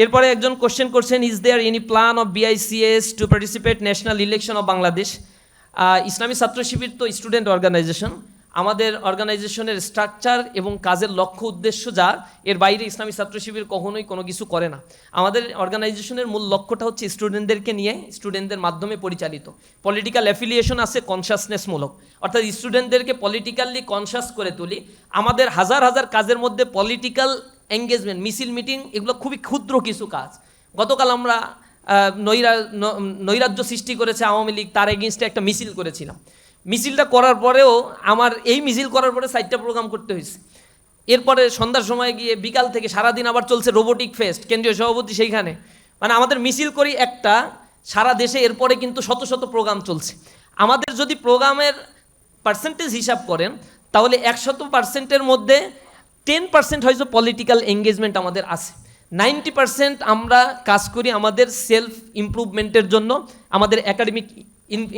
এরপরে একজন কোশ্চেন করছেন, is there any plan of BICS to participate national election of Bangladesh? Islami Chhatra শিবির তো স্টুডেন্ট অর্গানাইজেশন। আমাদের অর্গানাইজেশনের স্ট্রাকচার এবং কাজের লক্ষ্য উদ্দেশ্য যা, এর বাইরে ইসলামী ছাত্র শিবির কখনোই কোনো কিছু করে না। আমাদের অর্গানাইজেশনের মূল লক্ষ্যটা হচ্ছে স্টুডেন্টদেরকে নিয়ে, স্টুডেন্টদের মাধ্যমে পরিচালিত। পলিটিক্যাল অ্যাফিলিয়েশন আছে কনসাসনেসমূলক, অর্থাৎ স্টুডেন্টদেরকে পলিটিক্যালি কনসাস করে তুলি। আমাদের হাজার হাজার কাজের মধ্যে পলিটিক্যাল এঙ্গেজমেন্ট, মিছিল, মিটিং, এগুলো খুবই ক্ষুদ্র কিছু কাজ। গতকাল আমরা নৈরাজ্য সৃষ্টি করেছে আওয়ামী লীগ, তার এগেনস্টে একটা মিছিল করেছিলাম। মিছিলটা করার পরেও এই মিছিল করার পরে 4টা প্রোগ্রাম করতে হয়েছে। এরপরে সন্ধ্যার সময় গিয়ে বিকাল থেকে সারাদিন আবার চলছে রোবোটিক ফেস্ট, কেন্দ্রীয় সভাপতি সেইখানে। মানে আমাদের মিছিল করি একটা, সারা দেশে এরপরে কিন্তু শত শত প্রোগ্রাম চলছে। আমাদের যদি প্রোগ্রামের পার্সেন্টেজ হিসাব করেন, তাহলে 100%-এর মধ্যে 10% হয়তো পলিটিক্যাল এঙ্গেজমেন্ট আমাদের আছে। 90% আমরা কাজ করি আমাদের সেলফ ইমপ্রুভমেন্টের জন্য, আমাদের একাডেমিক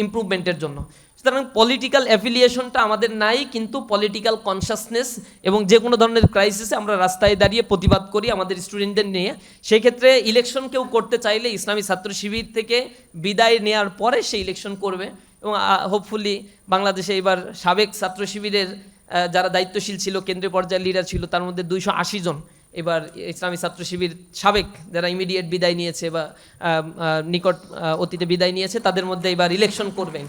ইমপ্রুভমেন্টের জন্য। সুতরাং পলিটিক্যাল অ্যাফিলিয়েশনটা আমাদের নাই, কিন্তু পলিটিক্যাল কনসাসনেস এবং যে কোনো ধরনের ক্রাইসিসে আমরা রাস্তায় দাঁড়িয়ে প্রতিবাদ করি আমাদের স্টুডেন্টদের নিয়ে। সেই ক্ষেত্রে ইলেকশন কেউ করতে চাইলে ইসলামী ছাত্র শিবির থেকে বিদায় নেওয়ার পরে সে ইলেকশন করবে। এবং হোপফুলি বাংলাদেশে এবার সাবেক ছাত্র শিবিরের যারা দায়িত্বশীল ছিল, কেন্দ্রীয় পর্যায়ের লিডার ছিল, তার মধ্যে 280 জন এবার ইসলামী ছাত্র শিবির সাবেক যারা ইমিডিয়েট বিদায় নিয়েছে বা নিকট অতীতে বিদায় নিয়েছে, তাদের মধ্যে এবার ইলেকশন করবেন।